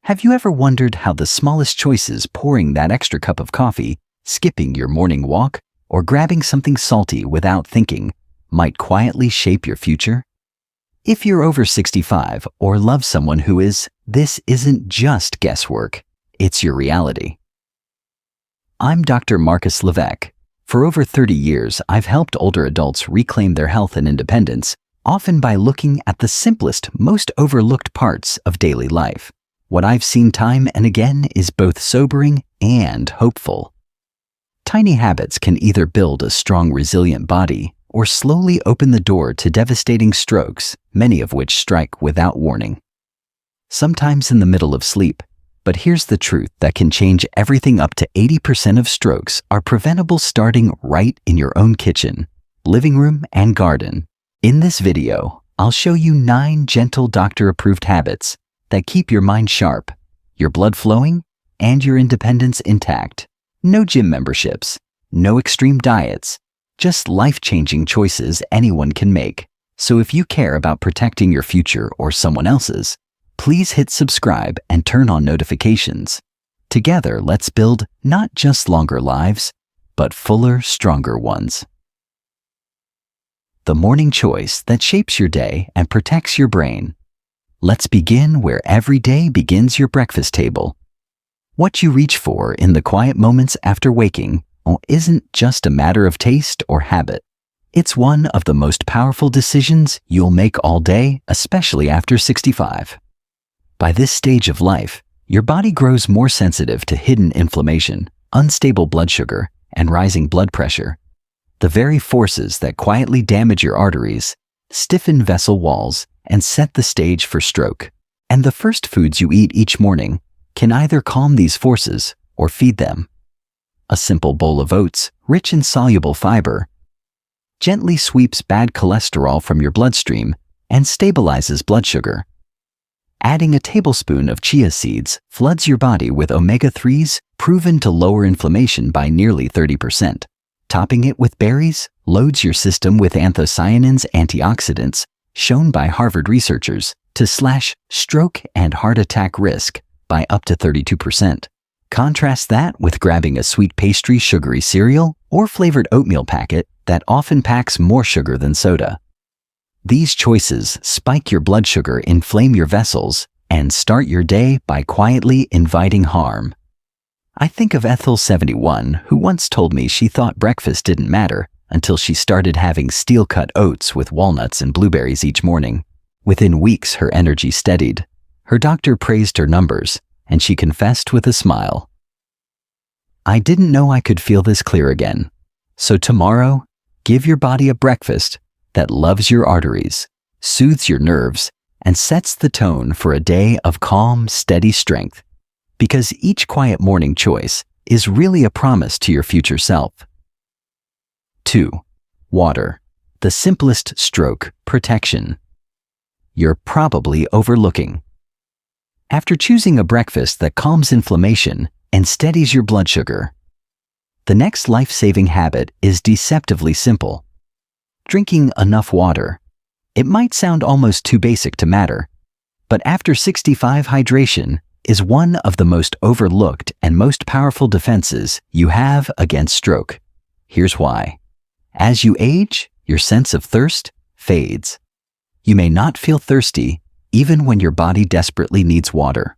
Have you ever wondered how the smallest choices, pouring that extra cup of coffee, skipping your morning walk, or grabbing something salty without thinking, might quietly shape your future? If you're over 65 or love someone who is, this isn't just guesswork, it's your reality. I'm Dr. Marcus Levesque. For over 30 years, I've helped older adults reclaim their health and independence, often by looking at the simplest, most overlooked parts of daily life. What I've seen time and again is both sobering and hopeful. Tiny habits can either build a strong, resilient body or slowly open the door to devastating strokes, many of which strike without warning. Sometimes in the middle of sleep, but here's the truth that can change everything. Up to 80% of strokes are preventable starting right in your own kitchen, living room, and garden. In this video, I'll show you 9 gentle doctor-approved habits that keep your mind sharp, your blood flowing, and your independence intact. No gym memberships, no extreme diets, just life-changing choices anyone can make. So if you care about protecting your future or someone else's, please hit subscribe and turn on notifications. Together, let's build not just longer lives, but fuller, stronger ones. The morning choice that shapes your day and protects your brain. Let's begin where every day begins, your breakfast table. What you reach for in the quiet moments after waking isn't just a matter of taste or habit. It's one of the most powerful decisions you'll make all day, especially after 65. By this stage of life, your body grows more sensitive to hidden inflammation, unstable blood sugar, and rising blood pressure. The very forces that quietly damage your arteries, stiffen vessel walls, and set the stage for stroke. And the first foods you eat each morning can either calm these forces or feed them. A simple bowl of oats, rich in soluble fiber, gently sweeps bad cholesterol from your bloodstream and stabilizes blood sugar. Adding a tablespoon of chia seeds floods your body with omega-3s proven to lower inflammation by nearly 30%. Topping it with berries loads your system with anthocyanins, antioxidants, shown by Harvard researchers to slash stroke and heart attack risk by up to 32%. Contrast that with grabbing a sweet pastry, sugary cereal, or flavored oatmeal packet that often packs more sugar than soda. These choices spike your blood sugar, inflame your vessels, and start your day by quietly inviting harm. I think of Ethel, 71, who once told me she thought breakfast didn't matter until she started having steel-cut oats with walnuts and blueberries each morning. Within weeks, her energy steadied. Her doctor praised her numbers, and she confessed with a smile, "I didn't know I could feel this clear again." So tomorrow, give your body a breakfast that loves your arteries, soothes your nerves, and sets the tone for a day of calm, steady strength. Because each quiet morning choice is really a promise to your future self. 2. Water, the simplest stroke protection. You're probably overlooking. After choosing a breakfast that calms inflammation and steadies your blood sugar, the next life-saving habit is deceptively simple. Drinking enough water. It might sound almost too basic to matter, but after 65, hydration is one of the most overlooked and most powerful defenses you have against stroke. Here's why. As you age, your sense of thirst fades. You may not feel thirsty even when your body desperately needs water.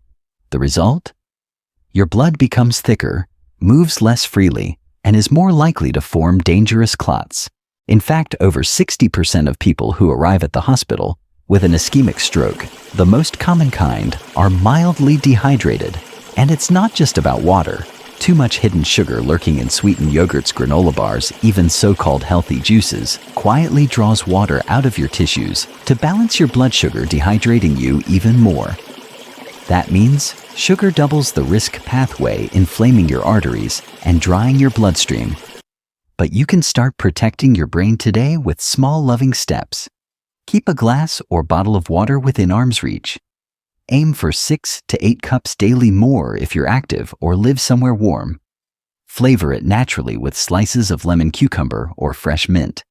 The result? Your blood becomes thicker, moves less freely, and is more likely to form dangerous clots. In fact, over 60% of people who arrive at the hospital with an ischemic stroke, the most common kind, are mildly dehydrated. And it's not just about water. Too much hidden sugar lurking in sweetened yogurts, granola bars, even so-called healthy juices, quietly draws water out of your tissues to balance your blood sugar, dehydrating you even more. That means sugar doubles the risk pathway, inflaming your arteries and drying your bloodstream. But you can start protecting your brain today with small, loving steps. Keep a glass or bottle of water within arm's reach. Aim for 6 to 8 cups daily, more if you're active or live somewhere warm. Flavor it naturally with slices of lemon, cucumber, or fresh mint.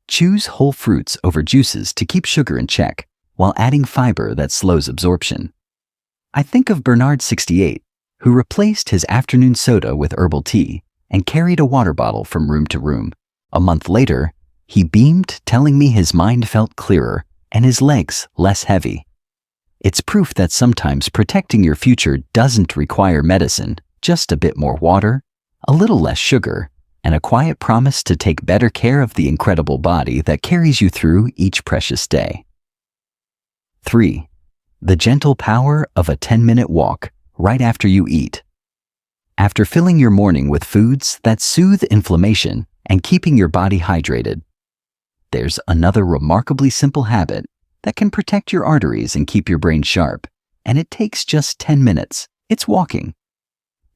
Choose whole fruits over juices to keep sugar in check, while adding fiber that slows absorption. I think of Bernard 68, who replaced his afternoon soda with herbal tea and carried a water bottle from room to room. A month later, he beamed, telling me his mind felt clearer and his legs less heavy. It's proof that sometimes protecting your future doesn't require medicine, just a bit more water, a little less sugar, and a quiet promise to take better care of the incredible body that carries you through each precious day. 3. The gentle power of a 10-minute walk right after you eat. After filling your morning with foods that soothe inflammation and keeping your body hydrated, there's another remarkably simple habit that can protect your arteries and keep your brain sharp, and it takes just 10 minutes. It's walking.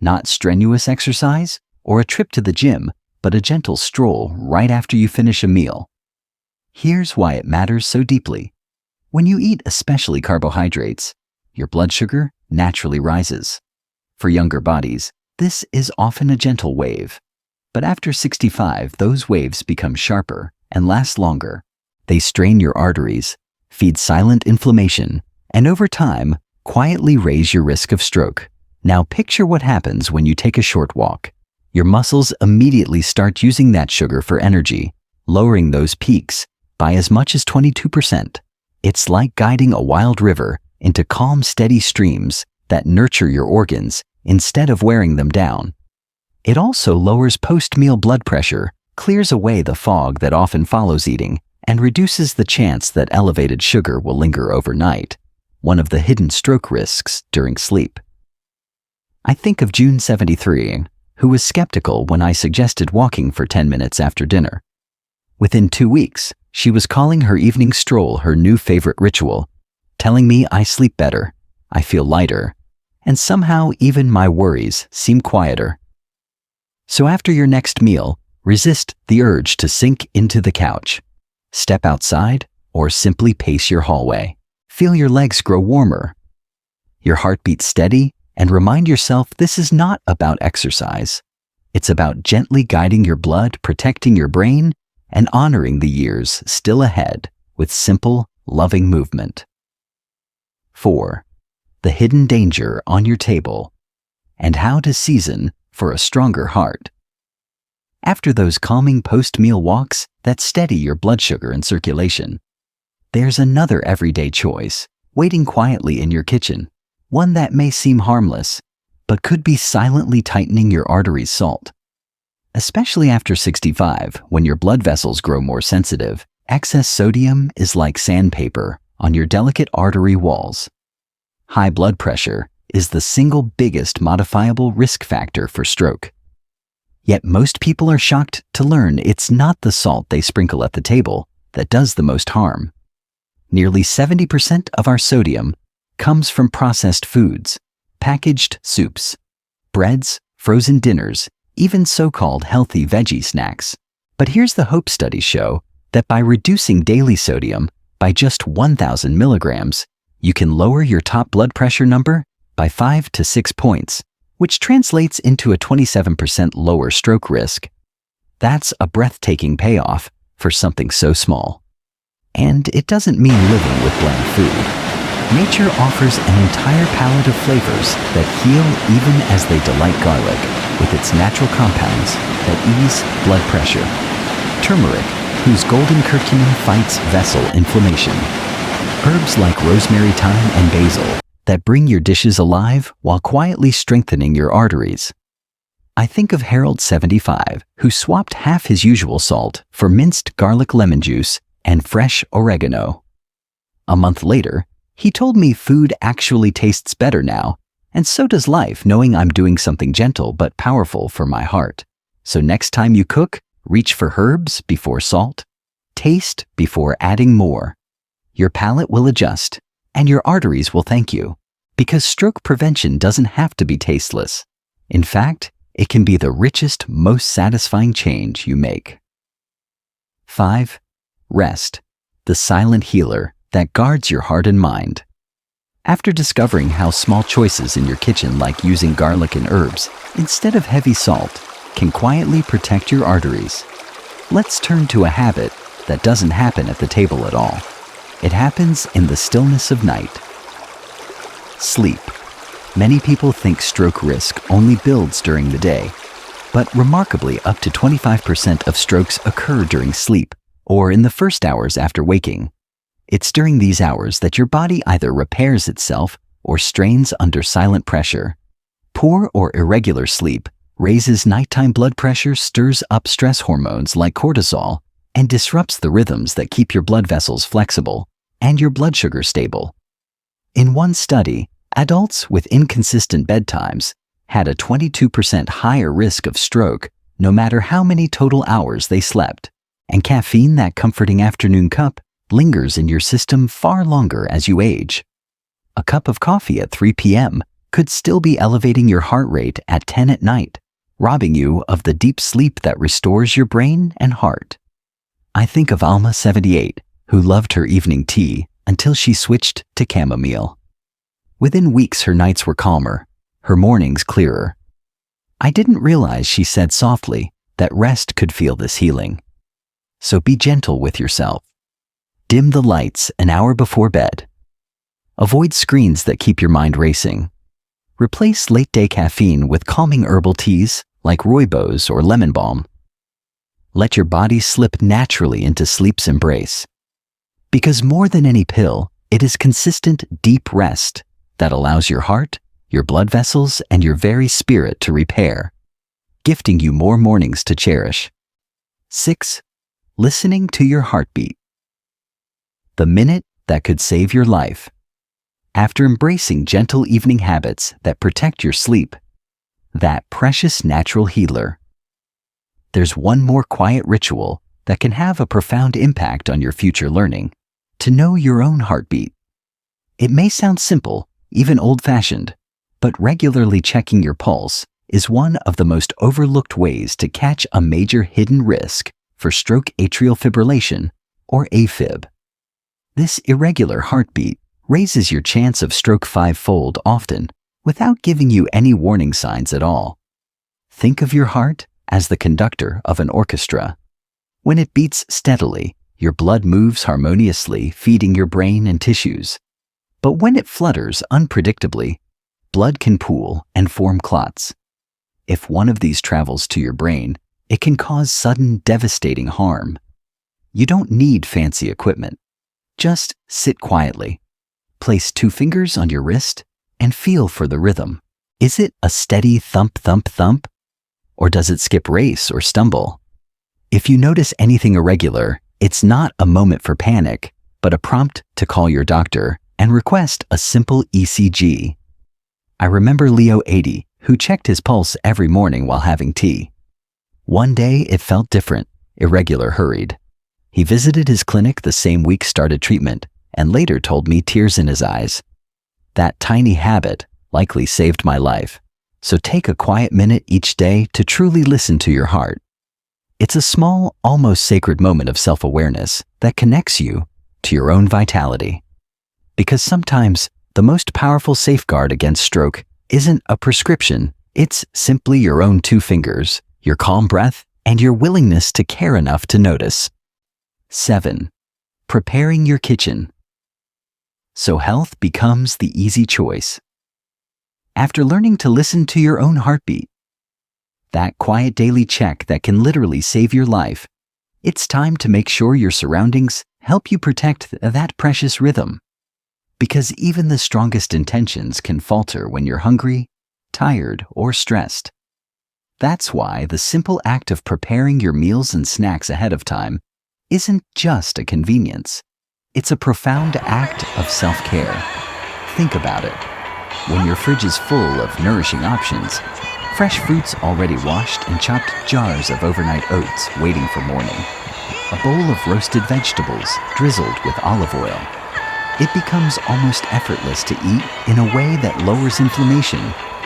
Not strenuous exercise or a trip to the gym, but a gentle stroll right after you finish a meal. Here's why it matters so deeply. When you eat especially carbohydrates, your blood sugar naturally rises. For younger bodies, this is often a gentle wave. But after 65, those waves become sharper and last longer. They strain your arteries, feed silent inflammation, and over time, quietly raise your risk of stroke. Now picture what happens when you take a short walk. Your muscles immediately start using that sugar for energy, lowering those peaks by as much as 22%. It's like guiding a wild river into calm, steady streams that nurture your organs instead of wearing them down. It also lowers post-meal blood pressure, clears away the fog that often follows eating, and reduces the chance that elevated sugar will linger overnight, one of the hidden stroke risks during sleep. I think of June 73, who was skeptical when I suggested walking for 10 minutes after dinner. Within 2 weeks, she was calling her evening stroll her new favorite ritual, telling me I sleep better, I feel lighter, and somehow even my worries seem quieter. So after your next meal, resist the urge to sink into the couch. Step outside or simply pace your hallway. Feel your legs grow warmer, your heartbeat steady, and remind yourself this is not about exercise. It's about gently guiding your blood, protecting your brain, and honoring the years still ahead with simple, loving movement. 4. The hidden danger on your table and how to season for a stronger heart. After those calming post-meal walks that steady your blood sugar and circulation, there's another everyday choice waiting quietly in your kitchen, one that may seem harmless, but could be silently tightening your arteries' salt. Especially after 65, when your blood vessels grow more sensitive, excess sodium is like sandpaper on your delicate artery walls. High blood pressure is the single biggest modifiable risk factor for stroke. Yet most people are shocked to learn it's not the salt they sprinkle at the table that does the most harm. Nearly 70% of our sodium comes from processed foods, packaged soups, breads, frozen dinners, even so-called healthy veggie snacks. But here's the hope: studies show that by reducing daily sodium by just 1,000 milligrams, you can lower your top blood pressure number by 5 to 6 points, which translates into a 27% lower stroke risk. That's a breathtaking payoff for something so small. And it doesn't mean living with bland food. Nature offers an entire palette of flavors that heal even as they delight garlic with its natural compounds that ease blood pressure. Turmeric, whose golden curcumin fights vessel inflammation. Herbs like rosemary, thyme, and basil that bring your dishes alive while quietly strengthening your arteries. I think of Harold 75, who swapped half his usual salt for minced garlic, lemon juice, and fresh oregano. A month later, he told me food actually tastes better now, and so does life, knowing I'm doing something gentle but powerful for my heart. So next time you cook, reach for herbs before salt, taste before adding more. Your palate will adjust, and your arteries will thank you, because stroke prevention doesn't have to be tasteless. In fact, it can be the richest, most satisfying change you make. 5. Rest, the silent healer that guards your heart and mind. After discovering how small choices in your kitchen, like using garlic and herbs instead of heavy salt, can quietly protect your arteries, let's turn to a habit that doesn't happen at the table at all. It happens in the stillness of night. Sleep. Many people think stroke risk only builds during the day, but remarkably up to 25% of strokes occur during sleep or in the first hours after waking. It's during these hours that your body either repairs itself or strains under silent pressure. Poor or irregular sleep raises nighttime blood pressure, stirs up stress hormones like cortisol, and disrupts the rhythms that keep your blood vessels flexible and your blood sugar stable. In one study, adults with inconsistent bedtimes had a 22% higher risk of stroke no matter how many total hours they slept, and caffeine, that comforting afternoon cup, lingers in your system far longer as you age. A cup of coffee at 3 p.m. could still be elevating your heart rate at 10 at night, robbing you of the deep sleep that restores your brain and heart. I think of Alma, 78, who loved her evening tea until she switched to chamomile. Within weeks, her nights were calmer, her mornings clearer. I didn't realize, she said softly, that rest could feel this healing. So be gentle with yourself. Dim the lights an hour before bed. Avoid screens that keep your mind racing. Replace late-day caffeine with calming herbal teas like rooibos or lemon balm. Let your body slip naturally into sleep's embrace. Because more than any pill, it is consistent, deep rest that allows your heart, your blood vessels, and your very spirit to repair, gifting you more mornings to cherish. 6. Listening to your heartbeat. The minute that could save your life. After embracing gentle evening habits that protect your sleep, that precious natural healer, there's one more quiet ritual that can have a profound impact on your future learning: to know your own heartbeat. It may sound simple, even old-fashioned, but regularly checking your pulse is one of the most overlooked ways to catch a major hidden risk for stroke atrial fibrillation, or AFib. This irregular heartbeat raises your chance of stroke five-fold often without giving you any warning signs at all. Think of your heart as the conductor of an orchestra. When it beats steadily, your blood moves harmoniously, feeding your brain and tissues. But when it flutters unpredictably, blood can pool and form clots. If one of these travels to your brain, it can cause sudden, devastating harm. You don't need fancy equipment. Just sit quietly. Place 2 fingers on your wrist and feel for the rhythm. Is it a steady thump, thump, thump? Or does it skip, race, or stumble? If you notice anything irregular, it's not a moment for panic, but a prompt to call your doctor and request a simple ECG. I remember Leo, 80, who checked his pulse every morning while having tea. One day it felt different, irregular, hurried. He visited his clinic the same week, started treatment, and later told me, tears in his eyes, "That tiny habit likely saved my life. So take a quiet minute each day to truly listen to your heart." It's a small, almost sacred moment of self-awareness that connects you to your own vitality. Because sometimes the most powerful safeguard against stroke isn't a prescription, it's simply your own 2 fingers, your calm breath, and your willingness to care enough to notice. 7. Preparing your kitchen. So health becomes the easy choice. After learning to listen to your own heartbeat, that quiet daily check that can literally save your life, it's time to make sure your surroundings help you protect that precious rhythm. Because even the strongest intentions can falter when you're hungry, tired, or stressed. That's why the simple act of preparing your meals and snacks ahead of time isn't just a convenience. It's a profound act of self-care. Think about it. When your fridge is full of nourishing options, fresh fruits already washed and chopped, jars of overnight oats waiting for morning, a bowl of roasted vegetables drizzled with olive oil, it becomes almost effortless to eat in a way that lowers inflammation,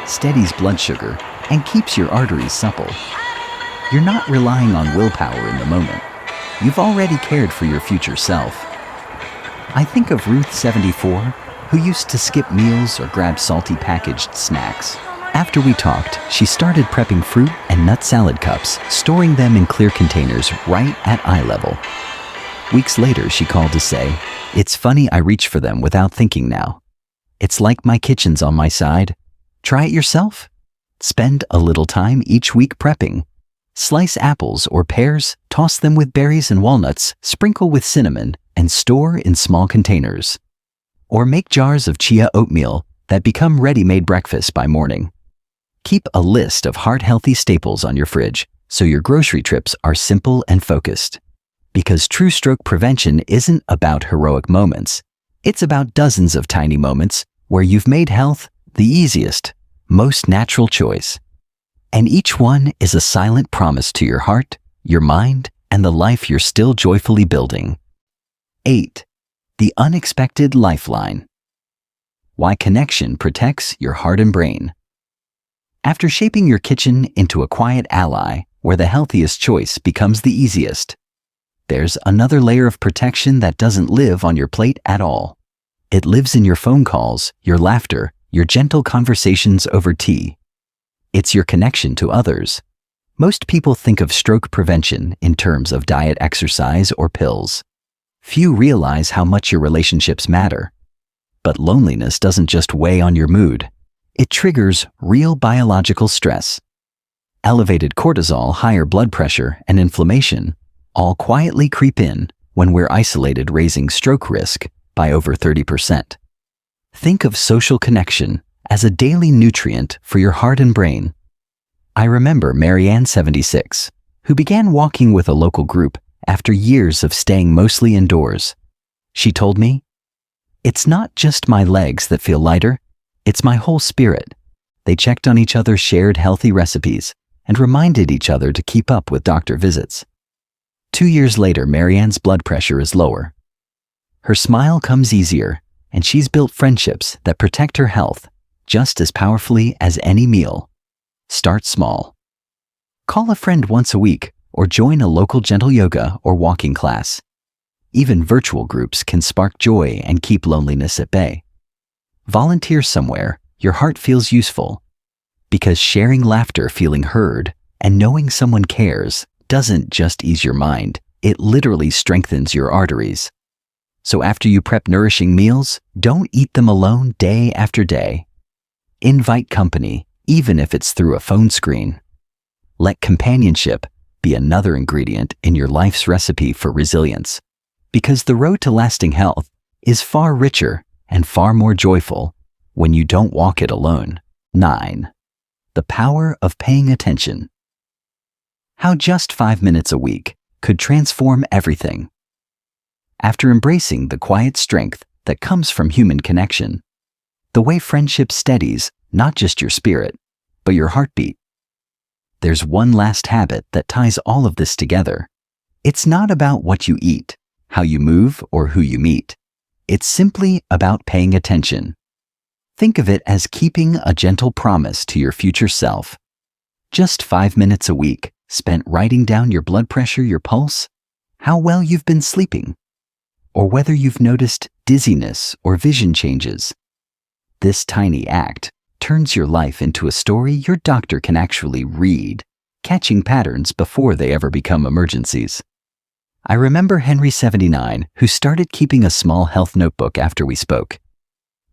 steadies blood sugar, and keeps your arteries supple. You're not relying on willpower in the moment. You've already cared for your future self. I think of Ruth, 74, who used to skip meals or grab salty packaged snacks. After we talked, she started prepping fruit and nut salad cups, storing them in clear containers right at eye level. Weeks later, she called to say, "It's funny I reach for them without thinking now. It's like my kitchen's on my side, Try it yourself. Spend a little time each week prepping. Slice apples or pears, toss them with berries and walnuts, sprinkle with cinnamon, and store in small containers. Or make jars of chia oatmeal that become ready-made breakfast by morning. Keep a list of heart-healthy staples on your fridge so your grocery trips are simple and focused. Because true stroke prevention isn't about heroic moments. It's about dozens of tiny moments where you've made health the easiest, most natural choice. And each one is a silent promise to your heart, your mind, and the life you're still joyfully building. 8. The unexpected lifeline. Why connection protects your heart and brain. After shaping your kitchen into a quiet ally where the healthiest choice becomes the easiest, there's another layer of protection that doesn't live on your plate at all. It lives in your phone calls, your laughter, your gentle conversations over tea. It's your connection to others. Most people think of stroke prevention in terms of diet, exercise, or pills. Few realize how much your relationships matter. But loneliness doesn't just weigh on your mood. It triggers real biological stress. Elevated cortisol, higher blood pressure, and inflammation all quietly creep in when we're isolated, raising stroke risk by over 30%. Think of social connection as a daily nutrient for your heart and brain. I remember Marianne, 76, who began walking with a local group after years of staying mostly indoors. She told me, "It's not just my legs that feel lighter, it's my whole spirit." They checked on each other, shared healthy recipes, and reminded each other to keep up with doctor visits. 2 years later, Marianne's blood pressure is lower. Her smile comes easier, and she's built friendships that protect her health just as powerfully as any meal. Start small. Call a friend once a week or join a local gentle yoga or walking class. Even virtual groups can spark joy and keep loneliness at bay. Volunteer somewhere your heart feels useful, because sharing laughter, feeling heard, and knowing someone cares doesn't just ease your mind, it literally strengthens your arteries. So after you prep nourishing meals, don't eat them alone day after day. Invite company, even if it's through a phone screen. Let companionship be another ingredient in your life's recipe for resilience, because the road to lasting health is far richer and far more joyful when you don't walk it alone. 9. The power of paying attention. How just 5 minutes a week could transform everything. After embracing the quiet strength that comes from human connection, the way friendship steadies not just your spirit, but your heartbeat, there's one last habit that ties all of this together. It's not about what you eat, how you move, or who you meet. It's simply about paying attention. Think of it as keeping a gentle promise to your future self. Just 5 minutes a week spent writing down your blood pressure, your pulse, how well you've been sleeping, or whether you've noticed dizziness or vision changes. This tiny act turns your life into a story your doctor can actually read, catching patterns before they ever become emergencies. I remember Henry, 79, who started keeping a small health notebook after we spoke.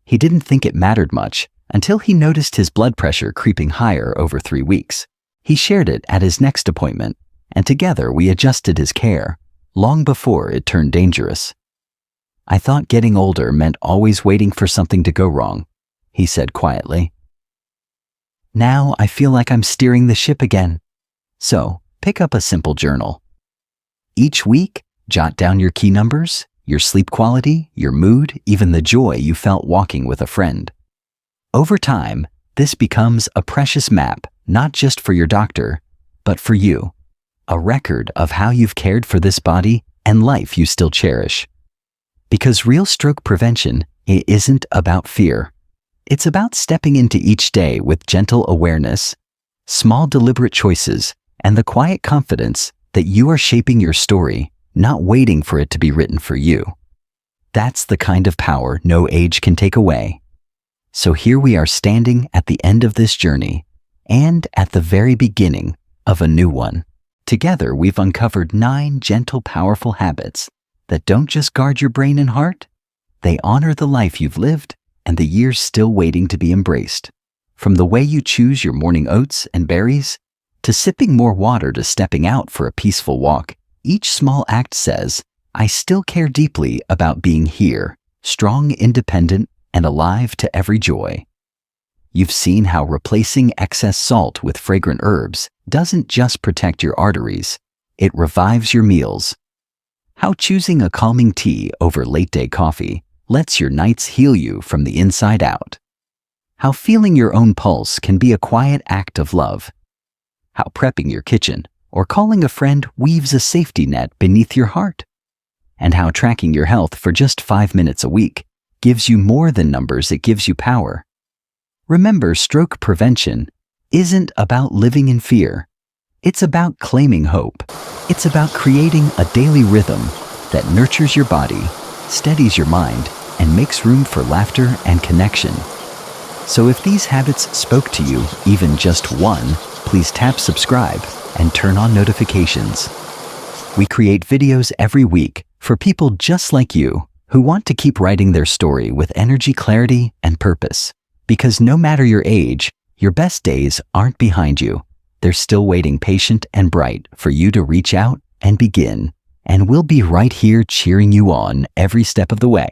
He didn't think it mattered much until he noticed his blood pressure creeping higher over 3 weeks. He shared it at his next appointment, and together we adjusted his care, long before it turned dangerous. "I thought getting older meant always waiting for something to go wrong," he said quietly. "Now I feel like I'm steering the ship again." So, pick up a simple journal. Each week, jot down your key numbers, your sleep quality, your mood, even the joy you felt walking with a friend. Over time, this becomes a precious map, not just for your doctor, but for you. A record of how you've cared for this body and life you still cherish. Because real stroke prevention isn't about fear. It's about stepping into each day with gentle awareness, small deliberate choices, and the quiet confidence that you are shaping your story, not waiting for it to be written for you. That's the kind of power no age can take away. So here we are, standing at the end of this journey, and at the very beginning of a new one. Together, we've uncovered 9 gentle, powerful habits that don't just guard your brain and heart, they honor the life you've lived and the years still waiting to be embraced. From the way you choose your morning oats and berries, to sipping more water to stepping out for a peaceful walk, each small act says, I still care deeply about being here, strong, independent, and alive to every joy. You've seen how replacing excess salt with fragrant herbs doesn't just protect your arteries, it revives your meals. How choosing a calming tea over late-day coffee lets your nights heal you from the inside out. How feeling your own pulse can be a quiet act of love. How prepping your kitchen or calling a friend weaves a safety net beneath your heart. And how tracking your health for just 5 minutes a week gives you more than numbers, it gives you power. Remember, stroke prevention isn't about living in fear. It's about claiming hope. It's about creating a daily rhythm that nurtures your body, steadies your mind, and makes room for laughter and connection. So if these habits spoke to you, even just one, please tap subscribe and turn on notifications. We create videos every week for people just like you who want to keep writing their story with energy, clarity, and purpose. Because no matter your age, your best days aren't behind you. They're still waiting patient and bright for you to reach out and begin. And we'll be right here cheering you on every step of the way.